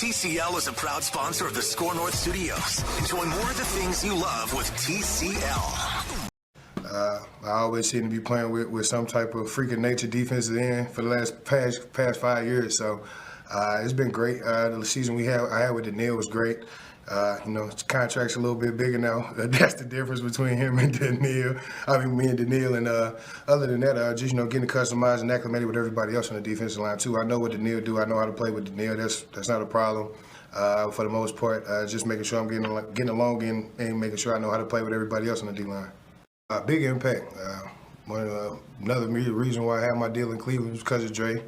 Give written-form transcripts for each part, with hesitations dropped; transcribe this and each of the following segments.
TCL is a proud sponsor of the Score North Studios. Enjoy more of the things you love with TCL. I always seem to be playing with some type of freak of nature defensive end for the past 5 years. So it's been great. The season I had with Daniil was great. His contract's a little bit bigger now. That's the difference between him and Daniil. Me and Daniil. And other than that, just getting customized and acclimated with everybody else on the defensive line too. I know what Daniil do. I know how to play with Daniil. That's not a problem. For the most part, just making sure I'm getting along and making sure I know how to play with everybody else on the D line. Big impact. Another reason why I have my deal in Cleveland was because of Dre.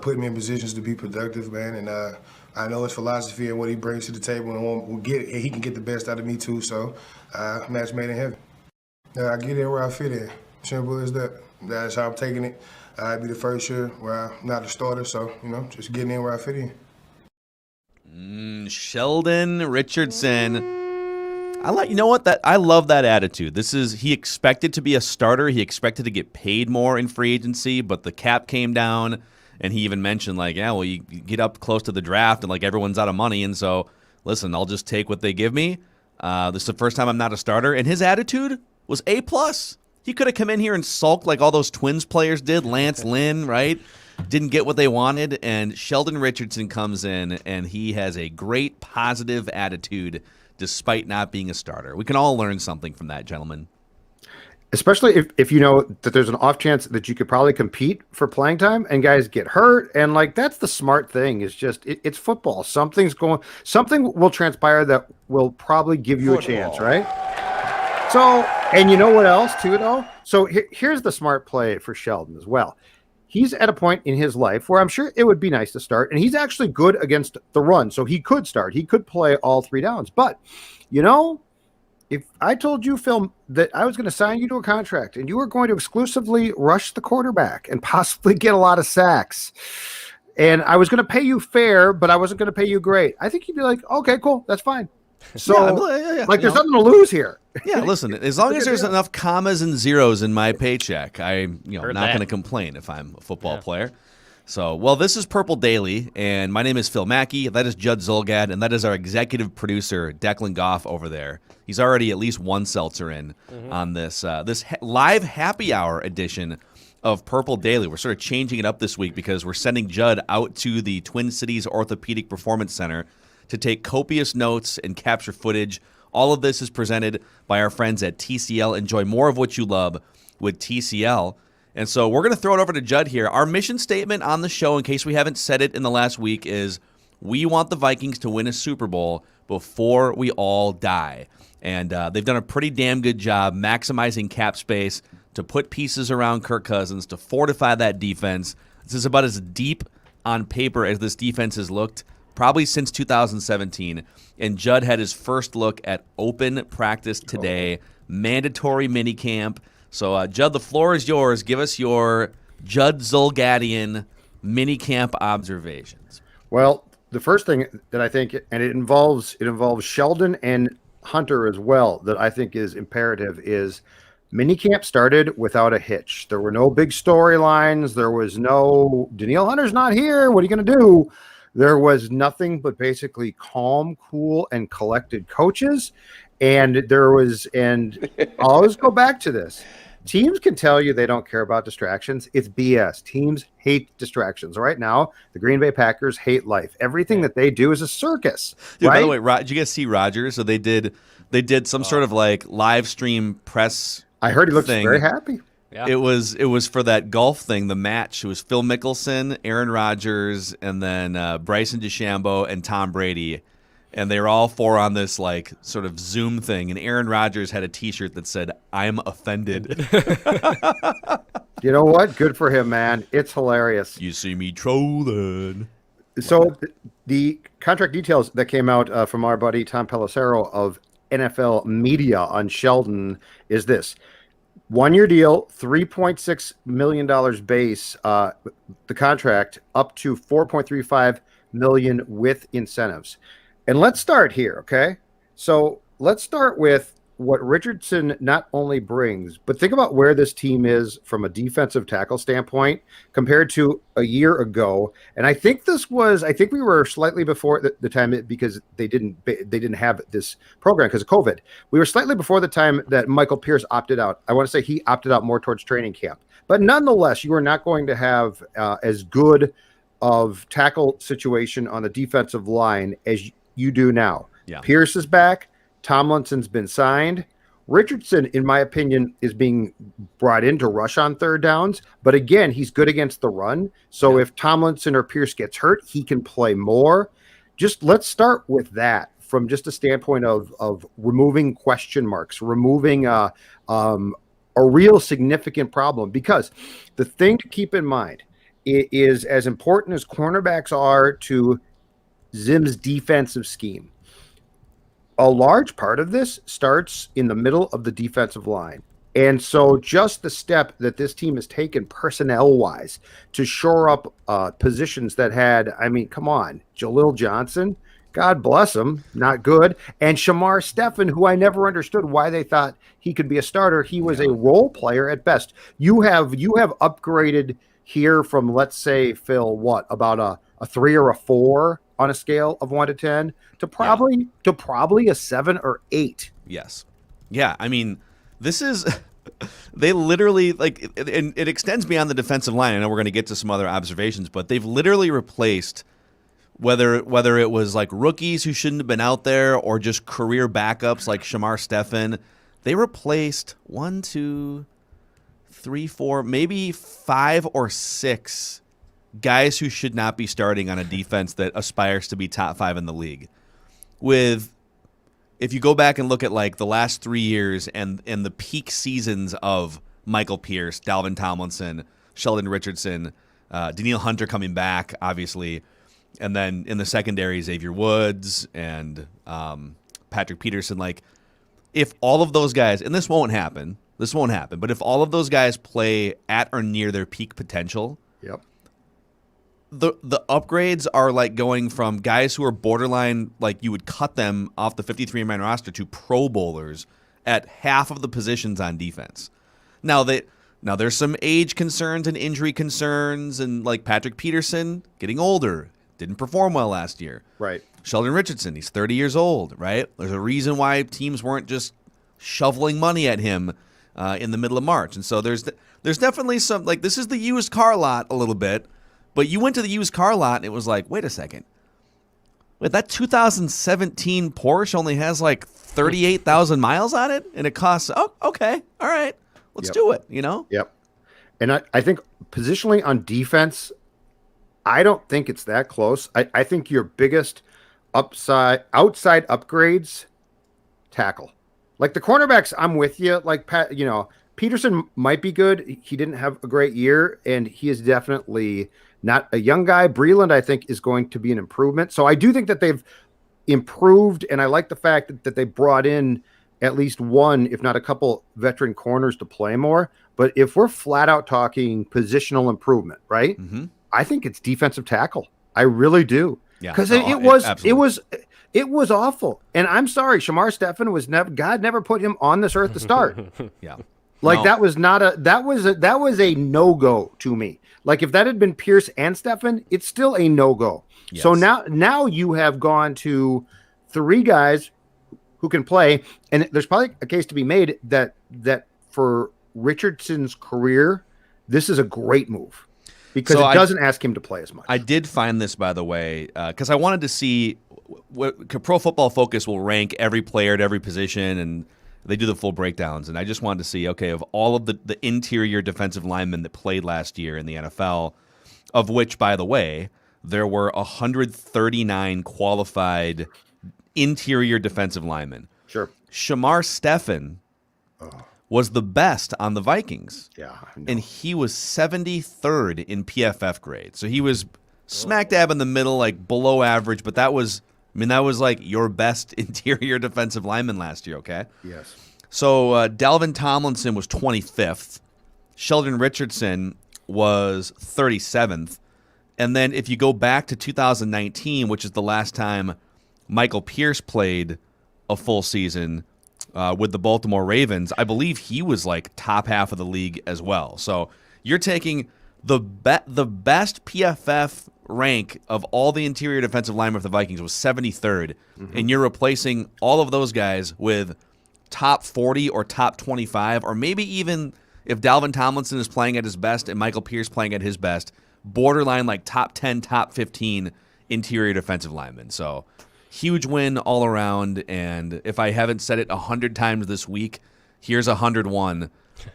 Putting me in positions to be productive, man. And I know his philosophy and what he brings to the table, and he can get the best out of me too. So, match made in heaven. I get in where I fit in. Simple as that. That's how I'm taking it. I'd be the first year where I'm not a starter, so just getting in where I fit in. Sheldon Richardson. I love that attitude. He expected to be a starter. He expected to get paid more in free agency, but the cap came down, and he even mentioned you get up close to the draft and everyone's out of money, and so listen, I'll just take what they give me. This is the first time I'm not a starter, and his attitude was A+. He could have come in here and sulked like all those Twins players did, Lance Lynn, right? Didn't get what they wanted, and Sheldon Richardson comes in, and he has a great positive attitude despite not being a starter. We can all learn something from that, gentlemen. Especially if you know that there's an off chance that you could probably compete for playing time and guys get hurt. And that's the smart thing is just, it's football. Something will transpire that will probably give you a chance, right? So, and you know what else too, though? So here's the smart play for Sheldon as well. He's at a point in his life where I'm sure it would be nice to start, and he's actually good against the run, so he could start. He could play all 3 downs. But, if I told you, Phil, that I was going to sign you to a contract and you were going to exclusively rush the quarterback and possibly get a lot of sacks, and I was going to pay you fair, but I wasn't going to pay you great, I think you'd be like, okay, cool, that's fine. So, there's nothing to lose here. Yeah, listen, as long as there's enough commas and zeros in my paycheck, I'm not going to complain if I'm a football player. So, this is Purple Daily, and my name is Phil Mackey. That is Judd Zulgad, and that is our executive producer, Declan Goff, over there. He's already at least one seltzer in on this live happy hour edition of Purple Daily. We're sort of changing it up this week because we're sending Judd out to the Twin Cities Orthopedic Performance Center to take copious notes and capture footage. All of this is presented by our friends at TCL. Enjoy more of what you love with TCL. And so we're going to throw it over to Judd here. Our mission statement on the show, in case we haven't said it in the last week, is we want the Vikings to win a Super Bowl before we all die. And they've done a pretty damn good job maximizing cap space to put pieces around Kirk Cousins, to fortify that defense. This is about as deep on paper as this defense has looked probably since 2017. And Judd had his first look at open practice today, mandatory minicamp. So, Judd, the floor is yours. Give us your Judd Zulgadian minicamp observations. Well, the first thing that I think, and it involves Sheldon and Hunter as well, that I think is imperative, is minicamp started without a hitch. There were no big storylines. There was no, Daniil Hunter's not here. What are you going to do? There was nothing but basically calm, cool, and collected coaches. And I'll always go back to this. Teams can tell you they don't care about distractions. It's BS. Teams hate distractions. Right now, the Green Bay Packers hate life. Everything that they do is a circus. Dude, right? By the way, did you guys see Rodgers? So they did some sort of live stream press. I heard he looks thing. very happy. Yeah. It was for that golf thing, the match. It was Phil Mickelson, Aaron Rodgers, and then Bryson DeChambeau and Tom Brady. And they were all 4 on this sort of Zoom thing. And Aaron Rodgers had a T-shirt that said, "I'm offended." You know what? Good for him, man. It's hilarious. You see me trolling. So the contract details that came out from our buddy Tom Pelissero of NFL Media on Sheldon is this. 1-year deal, $3.6 million base, the contract, up to $4.35 million with incentives. And let's start here, okay? So let's start with what Richardson not only brings, but think about where this team is from a defensive tackle standpoint compared to a year ago. And I think we were slightly before the time because they didn't have this program because of COVID. We were slightly before the time that Michael Pierce opted out. I want to say he opted out more towards training camp. But nonetheless, you are not going to have as good of tackle situation on the defensive line as you do now. Yeah. Pierce is back. Tomlinson's been signed. Richardson, in my opinion, is being brought in to rush on third downs. But again, he's good against the run. So if Tomlinson or Pierce gets hurt, he can play more. Just let's start with that from just a standpoint of removing question marks, removing a real significant problem. Because the thing to keep in mind is as important as cornerbacks are to Zim's defensive scheme, a large part of this starts in the middle of the defensive line. And so just the step that this team has taken personnel-wise to shore up positions that had, I mean, come on, Jalil Johnson, God bless him, not good. And Shamar Stephen, who I never understood why they thought he could be a starter. He was a role player at best. You have upgraded here from, let's say, Phil, what, about a 3 or a 4 on a scale of 1 to 10 to probably a 7 or 8. Yes. Yeah. I mean, this is they literally and it extends beyond the defensive line. I know we're going to get to some other observations, but they've literally replaced whether it was like rookies who shouldn't have been out there or just career backups like Shamar Stephen. They replaced 1, 2, 3, 4, maybe 5 or 6 guys who should not be starting on a defense that aspires to be top 5 in the league. If you go back and look at like the last 3 years and the peak seasons of Michael Pierce, Dalvin Tomlinson, Sheldon Richardson, Daniil Hunter coming back, obviously, and then in the secondary, Xavier Woods and Patrick Peterson. Like, if all of those guys, and this won't happen, but if all of those guys play at or near their peak potential, yep. The upgrades are like going from guys who are borderline, like you would cut them off the 53-man roster, to Pro Bowlers at half of the positions on defense. Now there's some age concerns and injury concerns, and like Patrick Peterson getting older, didn't perform well last year. Right. Sheldon Richardson, he's 30 years old, right? There's a reason why teams weren't just shoveling money at him in the middle of March. And so there's definitely some, like, this is the used car lot a little bit. But you went to the used car lot and it was like, wait a second. Wait, that 2017 Porsche only has like 38,000 miles on it? And it costs, oh, okay, all right, let's do it, you know? Yep. And I think positionally on defense, I don't think it's that close. I think your biggest outside upgrades, tackle. Like the cornerbacks, I'm with you. Like, Peterson might be good. He didn't have a great year, and he is definitely not a young guy. Breland, I think, is going to be an improvement. So I do think that they've improved, and I like the fact that they brought in at least one, if not a couple, veteran corners to play more. But if we're flat out talking positional improvement, right? Mm-hmm. I think it's defensive tackle. I really do. Yeah, because it was awful. And I'm sorry, Shamar Stephen God never put him on this earth to start. Yeah. Like, that was a no-go to me. Like, if that had been Pierce and Stephen, it's still a no-go. Yes. So now you have gone to 3 guys who can play, and there's probably a case to be made that for Richardson's career, this is a great move because it doesn't ask him to play as much. I did find this, by the way, because I wanted to see what Pro Football Focus will rank every player at every position, and they do the full breakdowns. And I just wanted to see, okay, of all of the interior defensive linemen that played last year in the NFL, of which, by the way, there were 139 qualified interior defensive linemen. Sure. Shamar Stephen was the best on the Vikings. Yeah. And he was 73rd in PFF grade. So he was smack dab in the middle, like below average, but that was like your best interior defensive lineman last year, okay? Yes. So Dalvin Tomlinson was 25th. Sheldon Richardson was 37th. And then if you go back to 2019, which is the last time Michael Pierce played a full season, with the Baltimore Ravens, I believe he was like top half of the league as well. So you're taking the best PFF rank of all the interior defensive linemen for the Vikings was 73rd, and you're replacing all of those guys with top 40 or top 25, or maybe even if Dalvin Tomlinson is playing at his best and Michael Pierce playing at his best, borderline like top 10, top 15 interior defensive linemen. So huge win all around, and if I haven't said it 100 times this week, here's 101.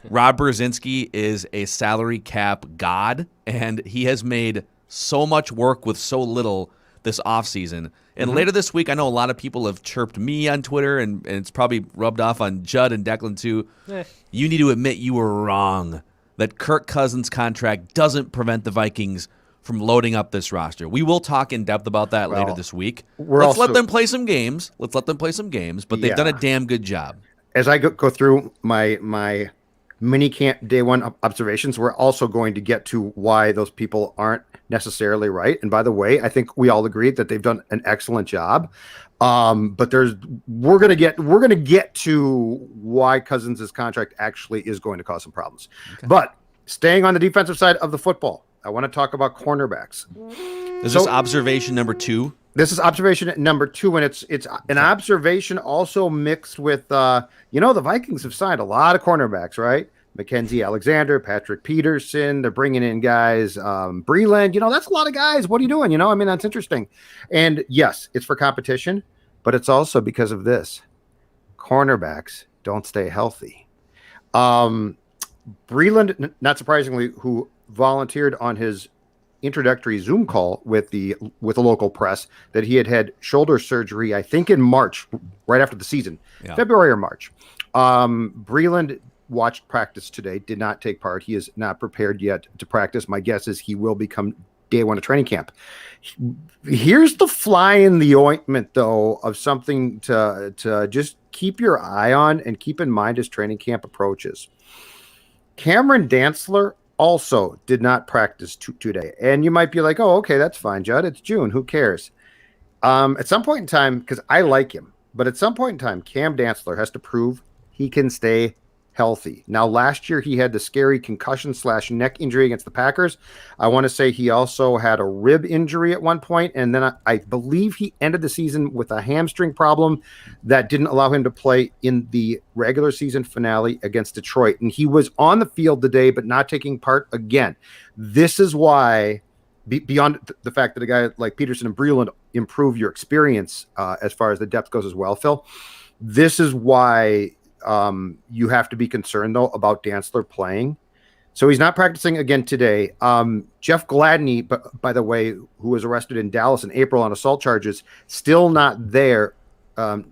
Rob Brzezinski is a salary cap god, and he has made so much work with so little this offseason. And later this week, I know a lot of people have chirped me on Twitter, and it's probably rubbed off on Judd and Declan too. You need to admit you were wrong, that Kirk Cousins' contract doesn't prevent the Vikings from loading up this roster. We will talk in depth about that later this week. Let's let them play some games. But they've done a damn good job. As I go through my minicamp day one observations, we're also going to get to why those people aren't necessarily right. And by the way, I think we all agree that they've done an excellent job. But we're gonna get to why Cousins' contract actually is going to cause some problems. Okay. But staying on the defensive side of the football, I want to talk about cornerbacks. Is this observation number 2? This is observation number 2, and it's an observation also mixed with the Vikings have signed a lot of cornerbacks, right? Mackenzie Alexander, Patrick Peterson, they're bringing in guys, Breland, that's a lot of guys. What are you doing? That's interesting. And yes, it's for competition, but it's also because of this. Cornerbacks don't stay healthy. Breland, not surprisingly, who volunteered on his introductory Zoom call with the local press that he had shoulder surgery, I think in March, right after the season, February or March. Breland watched practice today, did not take part. He is not prepared yet to practice. My guess is he will become day one of training camp. Here's the fly in the ointment, though, of something to just keep your eye on and keep in mind as training camp approaches. Cameron Dantzler also did not practice today. And you might be like, oh, okay, that's fine, Judd. It's June. Who cares? At some point in time, because I like him, but at some point in time, Cam Dantzler has to prove he can stay healthy. Now, last year, he had the scary concussion/neck injury against the Packers. I want to say he also had a rib injury at one point, and then I believe he ended the season with a hamstring problem that didn't allow him to play in the regular season finale against Detroit. And he was on the field today, but not taking part again. This is why, beyond the fact that a guy like Peterson and Breland improve your experience as far as the depth goes as well, Phil, this is why you have to be concerned, though, about Dantzler playing. So he's not practicing again today. Jeff Gladney, by the way, who was arrested in Dallas in April on assault charges, still not there.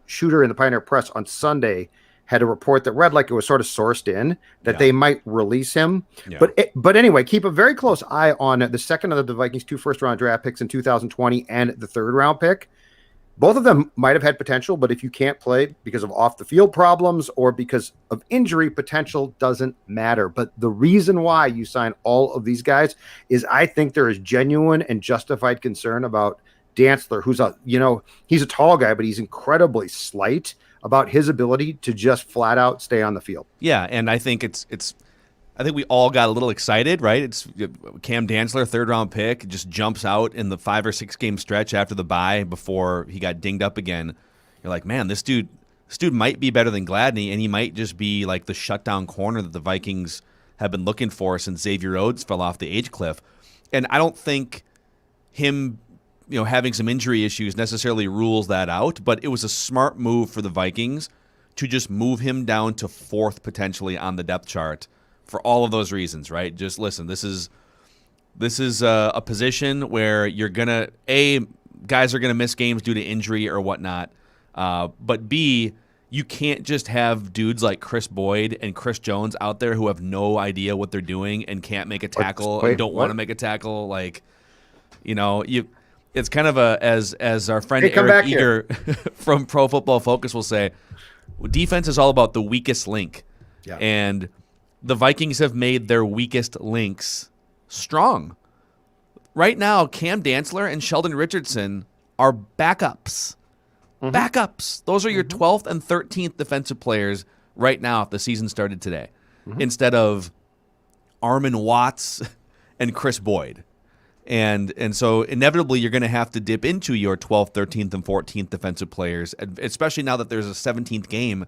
Shooter in the Pioneer Press on Sunday had a report that read like it was sort of sourced in that they might release him. Yeah. But anyway, keep a very close eye on the second of the Vikings' 2 first-round draft picks in 2020 and the third-round pick. Both of them might have had potential, but if you can't play because of off-the-field problems or because of injury, potential doesn't matter. But the reason why you sign all of these guys is I think there is genuine and justified concern about Dantzler, who's he's a tall guy, but he's incredibly slight, about his ability to just flat out stay on the field. Yeah, and I think I think we all got a little excited, right? It's Cam Dantzler, 3rd-round pick, just jumps out in the 5 or 6 game stretch after the bye before he got dinged up again. You're like, man, this dude might be better than Gladney, and he might just be like the shutdown corner that the Vikings have been looking for since Xavier Rhodes fell off the age cliff. And I don't think him, having some injury issues necessarily rules that out, but it was a smart move for the Vikings to just move him down to 4th potentially on the depth chart. For all of those reasons, right? Just listen, this is a position where you're gonna guys are gonna miss games due to injury or whatnot, but B, you can't just have dudes like Chris Boyd and Chris Jones out there who have no idea what they're doing and can't make a tackle and don't want to make a tackle. Like, it's kind of as our friend Eric Eager from Pro Football Focus will say, defense is all about the weakest link, and the Vikings have made their weakest links strong. Right now, Cam Dantzler and Sheldon Richardson are backups. Backups. Those are your 12th and 13th defensive players right now if the season started today, instead of Armin Watts and Chris Boyd. And so inevitably you're going to have to dip into your 12th, 13th, and 14th defensive players, especially now that there's a 17th game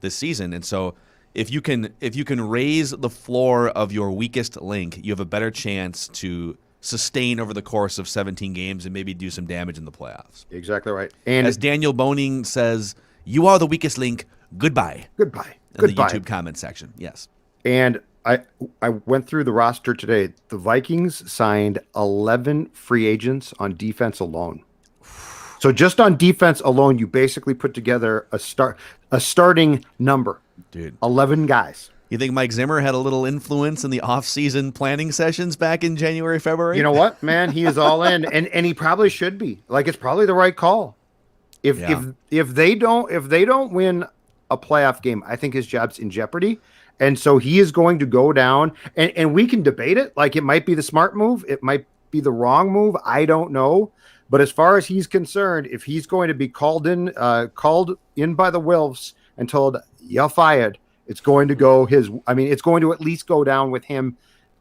this season. And so if you can raise the floor of your weakest link, you have a better chance to sustain over the course of 17 games and maybe do some damage in the playoffs. Exactly right. And as Daniel Boning says, you are the weakest link. Goodbye. Goodbye. In the YouTube comment section. Yes. And I went through the roster today. The Vikings signed 11 free agents on defense alone. So just on defense alone, you basically put together a starting number. Dude. 11 guys. You think Mike Zimmer had a little influence in the off-season planning sessions back in January, February? You know what, man? He is all in, and he probably should be. Like, it's probably the right call. If they don't win a playoff game, I think his job's in jeopardy. And so he is going to go down, and we can debate it. Like, it might be the smart move. It might be the wrong move. I don't know. But as far as he's concerned, if he's going to be called in by the Wilfs and told, you're fired, it's going to go it's going to at least go down with him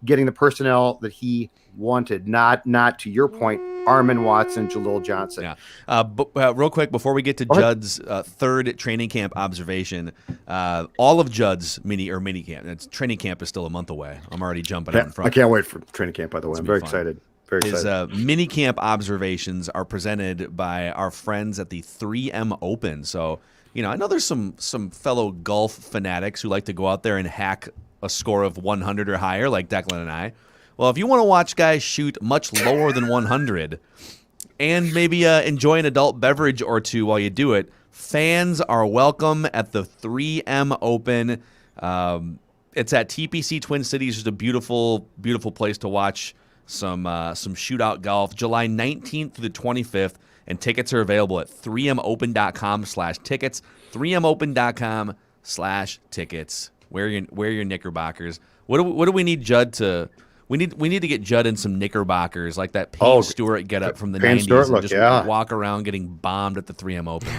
getting the personnel that he wanted, not to your point, Armin Watts and Jalil Johnson. Yeah. But real quick, before we get to Judd's third training camp observation, all of Judd's mini camp, training camp is still a month away. I'm already jumping out in front. I can't wait for training camp, by the way. I'm very excited. His mini camp observations are presented by our friends at the 3M Open. So, I know there's some fellow golf fanatics who like to go out there and hack a score of 100 or higher, like Declan and I. Well, if you want to watch guys shoot much lower than 100 and maybe enjoy an adult beverage or two while you do it, fans are welcome at the 3M Open. It's at TPC Twin Cities. It's a beautiful, beautiful place to watch some shootout golf. July 19th through the 25th, and tickets are available at 3mopen.com/tickets. 3mopen.com/tickets. Wear your knickerbockers. What do we need Judd to? We need to get Judd in some knickerbockers like that Payne Stewart get up from the 90s and just walk around getting bombed at the 3M Open.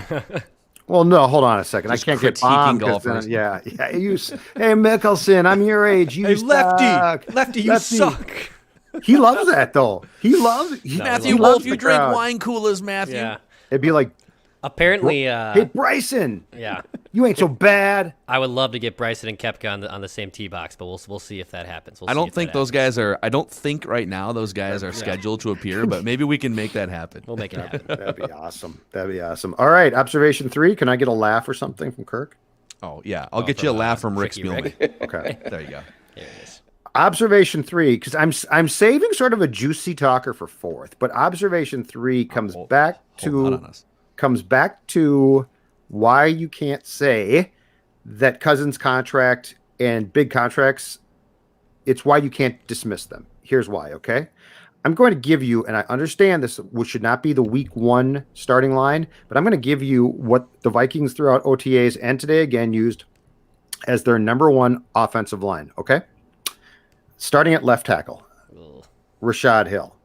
Well, no, hold on a second. Just I can't get bombed. Golfers. Hey, Mickelson, I'm your age. You suck. Lefty, you suck. He loves that, though. He loves Matthew Wolf, you drink wine coolers, Matthew. Yeah. It'd be like, apparently, hey, Bryson. Yeah. You ain't so bad. I would love to get Bryson and Koepka on the same tee box, but we'll see if that happens. I don't think those guys are. I don't think right now those guys are scheduled to appear, but maybe we can make that happen. We'll make it happen. That'd be awesome. All right, observation 3. Can I get a laugh or something from Kirk? Oh yeah, I'll get you a laugh from Rick Spielman. Okay, there you go. There it is. Observation 3, because I'm saving sort of a juicy talker for 4th, but observation 3 comes back to why you can't say that Cousins' contract and big contracts. It's why you can't dismiss them. Here's why. Okay, I'm going to give you, and I understand this, which should not be the week 1 starting line, but I'm going to give you what the Vikings throughout OTAs and today again used as their number 1 offensive line. Okay. Starting at left tackle, Rashad Hill.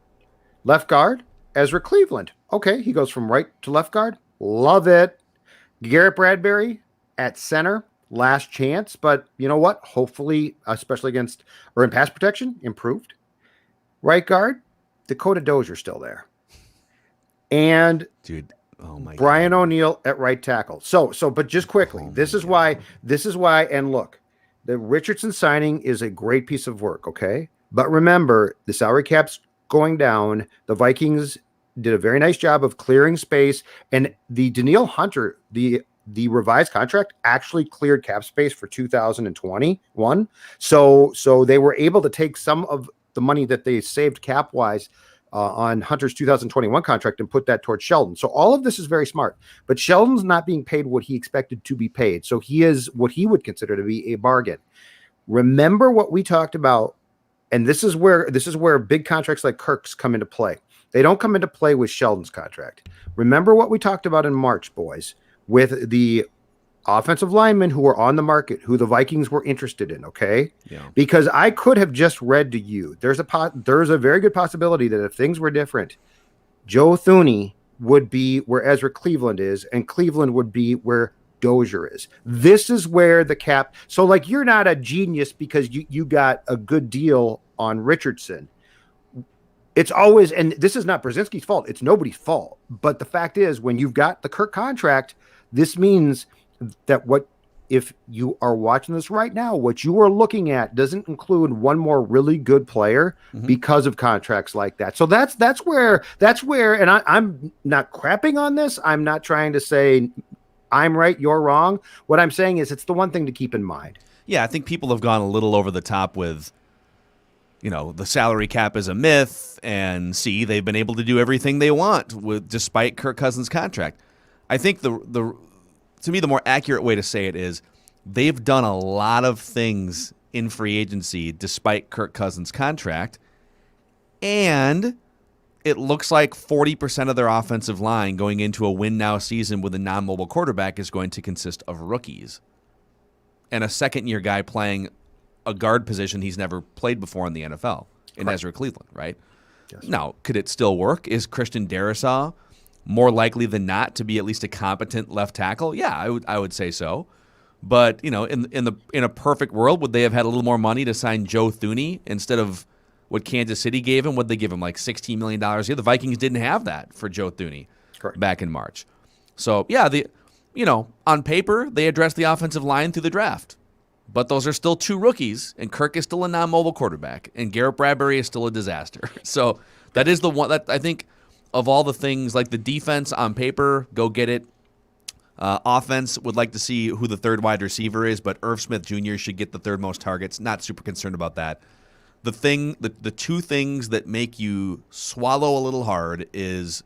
Left guard, Ezra Cleveland. Okay, he goes from right to left guard. Love it. Garrett Bradbury at center, last chance, but you know what? Hopefully, especially in pass protection, improved. Right guard, Dakota Dozier still there. And Brian O'Neill at right tackle. But just quickly, this is why, and look, the Richardson signing is a great piece of work, okay? But remember, the salary cap's going down. The Vikings did a very nice job of clearing space, and the Danielle Hunter, the revised contract actually cleared cap space for 2021. So they were able to take some of the money that they saved cap-wise on Hunter's 2021 contract and put that towards Sheldon. So all of this is very smart, but Sheldon's not being paid what he expected to be paid. So he is what he would consider to be a bargain. Remember what we talked about, and this is where big contracts like Kirk's come into play. They don't come into play with Sheldon's contract. Remember what we talked about in March, boys, with the offensive linemen who were on the market, who the Vikings were interested in, okay? Yeah. Because I could have just read to you. There's a very good possibility that if things were different, Joe Thuney would be where Ezra Cleveland is, and Cleveland would be where Dozier is. This is where the cap. So like, you're not a genius because you got a good deal on Richardson. It's always, and this is not Brzezinski's fault. It's nobody's fault. But the fact is, when you've got the Kirk contract, this means that if you are watching this right now, what you are looking at doesn't include one more really good player because of contracts like that. So that's where, and I'm not crapping on this. I'm not trying to say I'm right, you're wrong. What I'm saying is it's the one thing to keep in mind. Yeah, I think people have gone a little over the top with, the salary cap is a myth, and they've been able to do everything they want despite Kirk Cousins' contract. I think to me, the more accurate way to say it is they've done a lot of things in free agency despite Kirk Cousins' contract, and it looks like 40% of their offensive line going into a win-now season with a non-mobile quarterback is going to consist of rookies and a second-year guy playing a guard position he's never played before in the NFL, in Ezra Cleveland, right? Yes. Now, could it still work? Is Christian Darrisaw more likely than not to be at least a competent left tackle? Yeah, I would say so. But, in a perfect world, would they have had a little more money to sign Joe Thuney instead of what Kansas City gave him? Would they give him like $16 million a year? The Vikings didn't have that for Joe Thuney back in March. So, yeah, on paper, they addressed the offensive line through the draft. But those are still two rookies, and Kirk is still a non-mobile quarterback, and Garrett Bradbury is still a disaster. So that is the one that I think of all the things, like the defense on paper, go get it. Offense, would like to see who the third wide receiver is, but Irv Smith Jr. should get the third most targets. Not super concerned about that. The two things that make you swallow a little hard is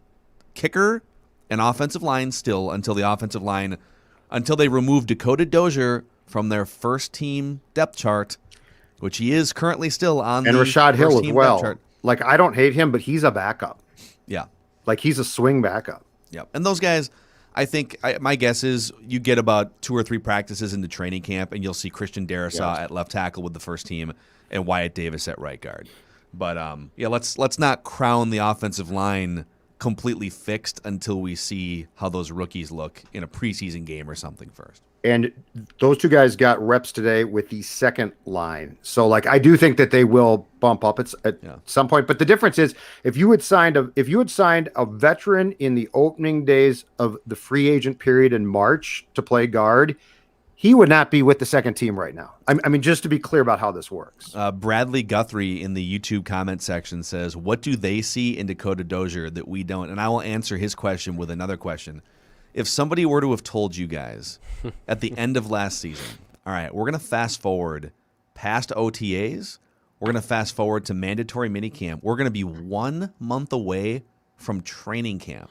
kicker and offensive line still until they remove Dakota Dozier from their first team depth chart, which he is currently still on. And Rashad Hill as well. Like, I don't hate him, but he's a backup. Yeah. Like, he's a swing backup. Yeah. And those guys, I think, my guess is you get about 2 or 3 practices into training camp, and you'll see Christian Darrisaw at left tackle with the first team and Wyatt Davis at right guard. But, let's not crown the offensive line completely fixed until we see how those rookies look in a preseason game or something first. And those two guys got reps today with the second line. So, like, I do think that they will bump up at some point. But the difference is, if you had signed a veteran in the opening days of the free agent period in March to play guard, he would not be with the second team right now. I mean, just to be clear about how this works. Bradley Guthrie in the YouTube comment section says, what do they see in Dakota Dozier that we don't? And I will answer his question with another question. If somebody were to have told you guys at the end of last season, all right, we're going to fast forward past OTAs, we're going to fast forward to mandatory minicamp, we're going to be 1 month away from training camp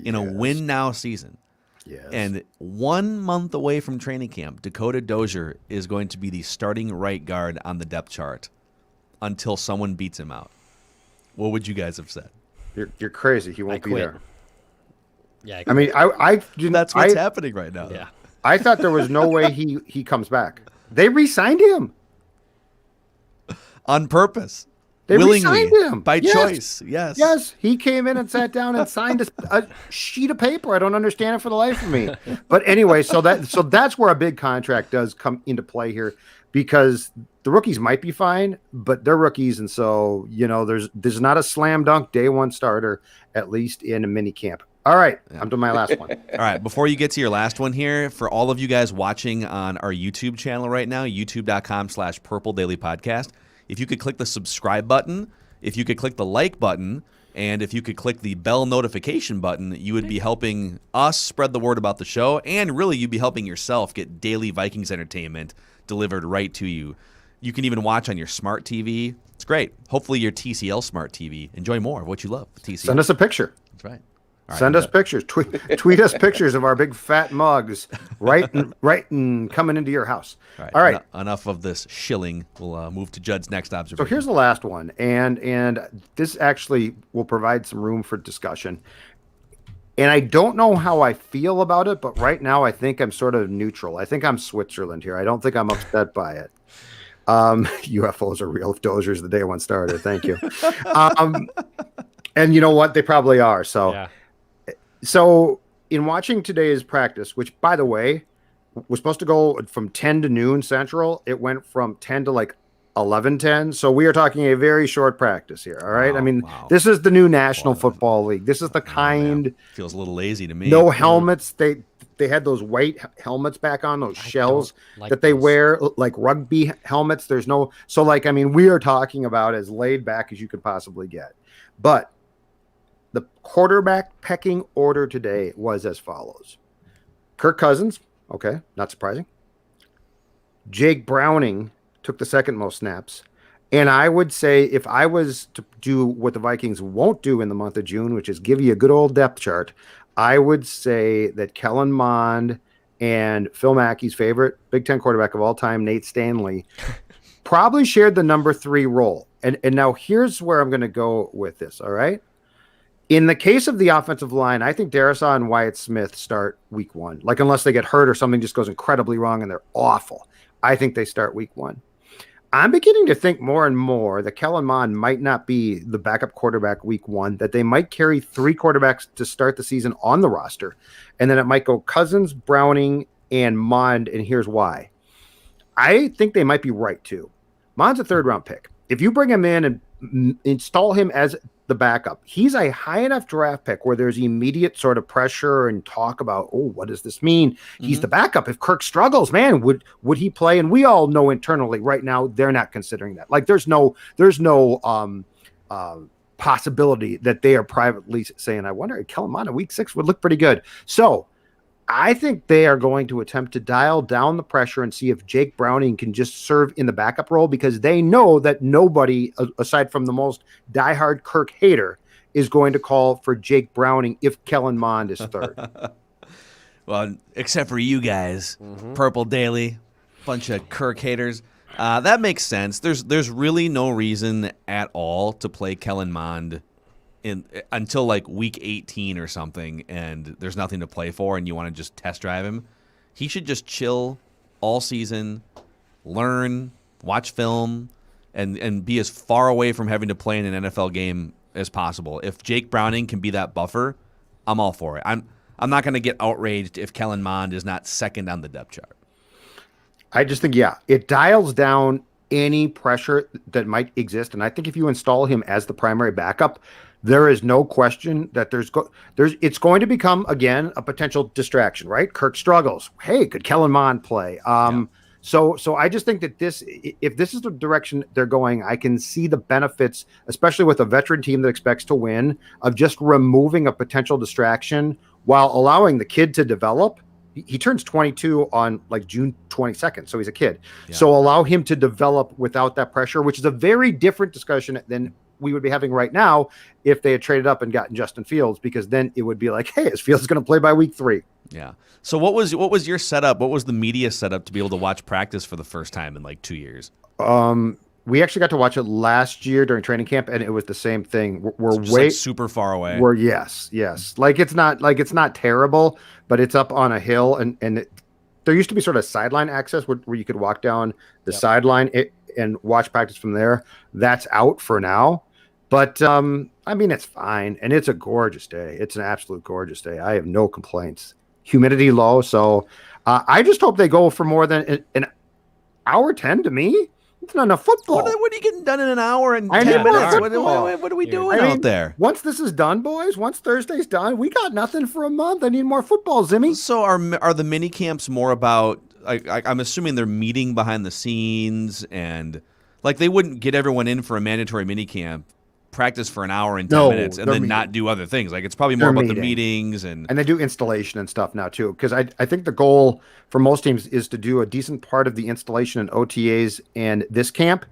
in a win-now season. Yes. And 1 month away from training camp, Dakota Dozier is going to be the starting right guard on the depth chart until someone beats him out. What would you guys have said? You're crazy. He won't be there. Yeah, I mean, I didn't. That's what's happening right now. Yeah, I thought there was no way he comes back. They re-signed him on purpose. They willingly, re-signed him by choice. Yes, he came in and sat down and signed a sheet of paper. I don't understand it for the life of me. But anyway, so that's where a big contract does come into play here, because the rookies might be fine, but they're rookies, and so there's not a slam dunk day one starter, at least in a mini camp. All right, I'm to my last one. All right, before you get to your last one here, for all of you guys watching on our YouTube channel right now, youtube.com/Purple Daily Podcast, if you could click the subscribe button, if you could click the like button, and if you could click the bell notification button, you would be helping us spread the word about the show, and really you'd be helping yourself get daily Vikings entertainment delivered right to you. You can even watch on your smart TV. It's great. Hopefully your TCL smart TV. Enjoy more of what you love. TCL. Send us a picture. That's right. Send us pictures. Tweet us pictures of our big fat mugs right and coming into your house. All right. Enough of this shilling. We'll move to Judd's next observation. So here's the last one, and this actually will provide some room for discussion. And I don't know how I feel about it, but right now I think I'm sort of neutral. I think I'm Switzerland here. I don't think I'm upset by it. UFOs are real. Dozier's the day one starter. Thank you. And you know what? They probably are. So. Yeah. So in watching today's practice, which by the way was supposed to go from 10 to noon Central, it went from 10 to like 11:10. So we are talking a very short practice here. All right. I mean, this is the new National Football League. This is the kind. Feels a little lazy to me. No helmets. They had those white helmets back on, those shells that they wear, like rugby helmets. There's no, so like, I mean, we are talking about as laid back as you could possibly get. But the quarterback pecking order today was as follows: Kirk Cousins, okay, not surprising. Jake Browning took the second most snaps. And I would say if I was to do what the Vikings won't do in the month of June, which is give you a good old depth chart, I would say that Kellen Mond and Phil Mackey's favorite Big Ten quarterback of all time, Nate Stanley, probably shared the number 3 role. And now here's where I'm going to go with this, all right? In the case of the offensive line, I think Darrisaw and Wyatt Smith start week 1. Like, unless they get hurt or something just goes incredibly wrong and they're awful, I think they start week 1. I'm beginning to think more and more that Kellen Mond might not be the backup quarterback week 1, that they might carry 3 quarterbacks to start the season on the roster. And then it might go Cousins, Browning, and Mond. And here's why. I think they might be right too. Mond's a 3rd-round pick. If you bring him in and install him as the backup, he's a high enough draft pick where there's immediate sort of pressure and talk about, oh, what does this mean? Mm-hmm. He's the backup. If Kirk struggles, man, would he play? And we all know internally right now they're not considering that. Like there's no possibility that they are privately saying, I wonder if Kellen Mond in week 6 would look pretty good. So I think they are going to attempt to dial down the pressure and see if Jake Browning can just serve in the backup role, because they know that nobody, aside from the most diehard Kirk hater, is going to call for Jake Browning if Kellen Mond is 3rd. Well, except for you guys, Purple Daily, bunch of Kirk haters. That makes sense. There's really no reason at all to play Kellen Mond until like week 18 or something, and there's nothing to play for and you want to just test drive him. He should just chill all season, learn, watch film, and be as far away from having to play in an NFL game as possible. If Jake Browning can be that buffer, I'm all for it. I'm not going to get outraged if Kellen Mond is not 2nd on the depth chart. I just think, it dials down any pressure that might exist. And I think if you install him as the primary backup, there is no question that it's going to become, again, a potential distraction, right? Kirk struggles. Hey, could Kellen Mond play? So I just think that if this is the direction they're going, I can see the benefits, especially with a veteran team that expects to win, of just removing a potential distraction while allowing the kid to develop. He turns 22 on like June 22nd, so he's a kid. Yeah. So allow him to develop without that pressure, which is a very different discussion than we would be having right now if they had traded up and gotten Justin Fields, because then it would be like, hey, is Fields going to play by week 3? Yeah. So what was your setup? What was the media setup to be able to watch practice for the first time in like 2 years? We actually got to watch it last year during training camp, and it was the same thing. We're way like super far away. Yes. Like it's not terrible, but it's up on a hill, and there used to be sort of sideline access where you could walk down the sideline and watch practice from there. That's out for now, but I mean, it's fine, and it's a gorgeous day. It's an absolute gorgeous day. I have no complaints. Humidity low, so I just hope they go for more than an hour 10 to me. It's not enough football. What are you getting done in an hour and 10 minutes? What are we doing out there? Once this is done, boys, once Thursday's done, we got nothing for a month. I need more football, Zimmy. So are the mini camps more about, I'm assuming they're meeting behind the scenes, and like they wouldn't get everyone in for a mandatory mini camp, practice for an hour and 10 minutes, and then not do other things. Like it's probably more about the meetings and they do installation and stuff now too. Because I think the goal for most teams is to do a decent part of the installation and OTAs and this camp,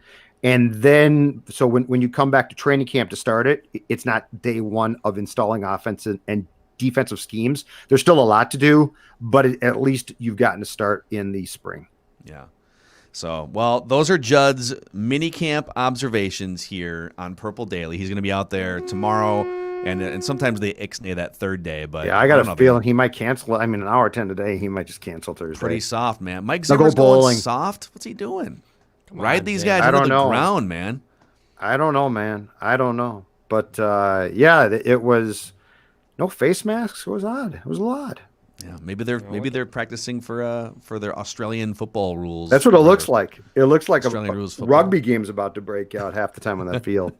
and then so when you come back to training camp to start it, it's not day one of installing offensive and defensive schemes. There's still a lot to do, but at least you've gotten to start in the spring. Yeah. So, well, those are Judd's minicamp observations here on Purple Daily. He's going to be out there tomorrow, and sometimes they ixnay that 3rd day. But yeah, I got a feeling he might cancel. I mean, an hour 10 today, he might just cancel Thursday. Pretty soft, man. Mike Zimmer's going soft. What's he doing? Ride these guys into the ground, man. I don't know, man. I don't know. But, yeah, it was No face masks. It was odd. It was a lot. Yeah, maybe they're practicing for their Australian football rules. That's what it looks like. It looks like Australian a rules football. rugby game's about to break out half the time on that field.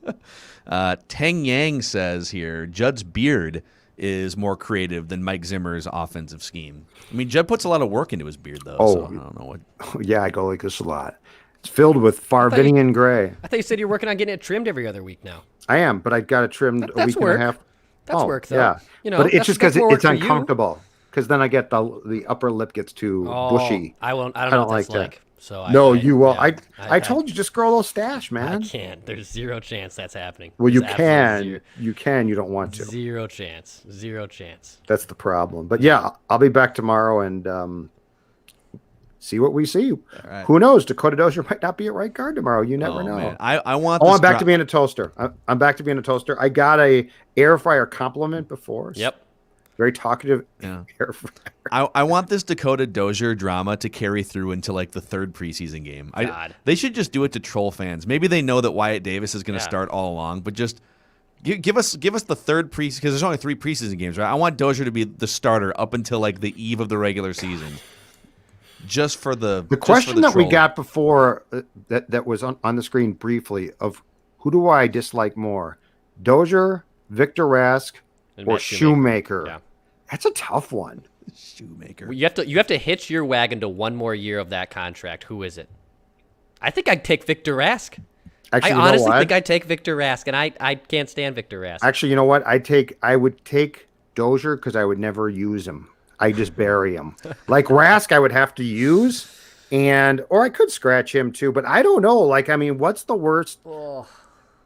Tang Yang says here, Judd's beard is more creative than Mike Zimmer's offensive scheme. I mean, Judd puts a lot of work into his beard, though. So I don't know what. Yeah, I go like this a lot. It's filled with Farvinian gray. I thought you said you're working on getting it trimmed every other week now. I am, but I got it trimmed a week and a half. That's work, though. Yeah, but it's just because it's uncomfortable. Because then I get the upper lip gets too bushy. I don't know what that's like. So you will. Yeah, I told you, just grow a little stash, man. I can't. There's zero chance that's happening. Well, you can. You can. You don't want to. Zero chance. That's the problem. But yeah, I'll be back tomorrow and see what we see. Right. Who knows? Dakota Dozier might not be at right guard tomorrow. You never know. Man. I want. I'm back to being a toaster. I'm back to being a toaster. I got a air fryer compliment before. Yep. Very talkative air fryer. I want this Dakota Dozier drama to carry through into like the third preseason game. They should just do it to troll fans. Maybe they know that Wyatt Davis is going to start all along, but just give us the third preseason, because there's only 3 preseason games, right? I want Dozier to be the starter up until like the eve of the regular season. Just for the question that we got before that was on the screen briefly of who do I dislike more, Dozier, Victor Rask, or Shoemaker? Yeah. That's a tough one. Shoemaker. Well, you have to hitch your wagon to one more year of that contract. Who is it? I think I'd take Victor Rask. Actually, I honestly think I'd take Victor Rask, and I can't stand Victor Rask. Actually, you know what? I would take Dozier because I would never use him. I just bury him. Like Rask, I would have to use, or I could scratch him too. But I don't know. Like, I mean, what's the worst? Oh.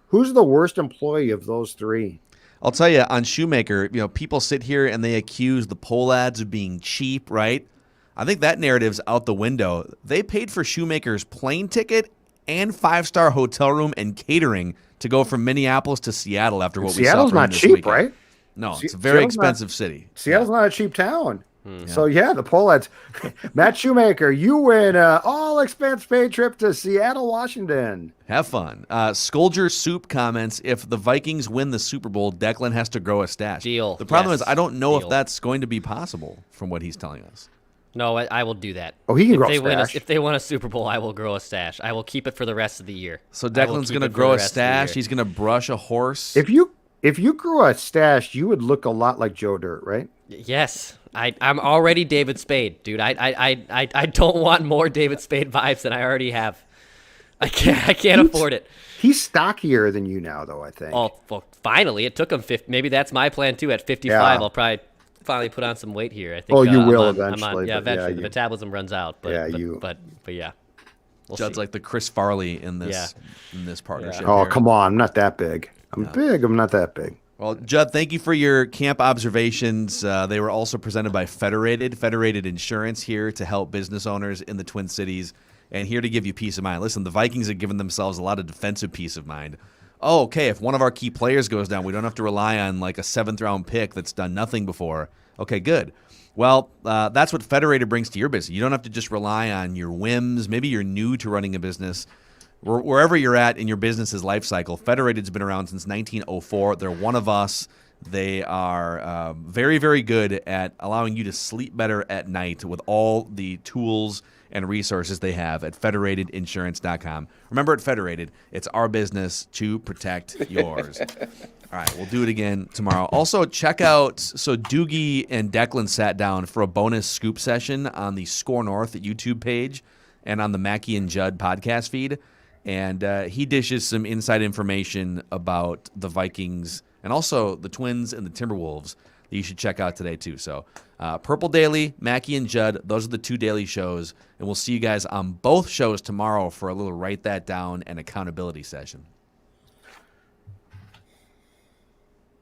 Who's the worst employee of those 3? I'll tell you, on Shoemaker, people sit here and they accuse the poll ads of being cheap, right? I think that narrative's out the window. They paid for Shoemaker's plane ticket and 5-star hotel room and catering to go from Minneapolis to Seattle after what we saw. Seattle's not cheap, right? No, it's a very expensive city. Seattle's not a cheap town. So, the poll ads. Matt Shoemaker, you win an all-expense-paid trip to Seattle, Washington. Have fun. Scolger Soup comments, if the Vikings win the Super Bowl, Declan has to grow a stash. Deal. The problem is I don't know if that's going to be possible from what he's telling us. No, I will do that. Oh, he can grow a stash. If they win a Super Bowl, I will grow a stash. I will keep it for the rest of the year. So Declan's going to grow a stash. He's going to brush a horse. If you grew a stash, you would look a lot like Joe Dirt, right? Yes. I'm already David Spade, dude. I don't want more David Spade vibes than I already have. I can't afford it. He's stockier than you now, though, I think. Oh, well, finally. It took him 50. Maybe that's my plan, too. At 55, I'll probably finally put on some weight here. I think. Oh, you will eventually. Eventually. The metabolism runs out. But, but yeah. Judd's like the Chris Farley in this partnership. Oh, come on. I'm not that big. I'm big. I'm not that big. Well, Judd, thank you for your camp observations. They were also presented by Federated Insurance, here to help business owners in the Twin Cities and here to give you peace of mind. Listen, the Vikings have given themselves a lot of defensive peace of mind. Oh, okay, if one of our key players goes down, we don't have to rely on like a 7th-round pick that's done nothing before. Okay, good. Well, that's what Federated brings to your business. You don't have to just rely on your whims. Maybe you're new to running a business. Wherever you're at in your business's life cycle, Federated's been around since 1904. They're one of us. They are very, very good at allowing you to sleep better at night with all the tools and resources they have at federatedinsurance.com. Remember, at Federated, it's our business to protect yours. All right, we'll do it again tomorrow. Also, check out, Doogie and Declan sat down for a bonus scoop session on the Score North YouTube page and on the Mackey and Judd podcast feed. And he dishes some inside information about the Vikings and also the Twins and the Timberwolves that you should check out today, too. So Purple Daily, Mackey and Judd, those are the 2 daily shows. And we'll see you guys on both shows tomorrow for a little write that down and accountability session.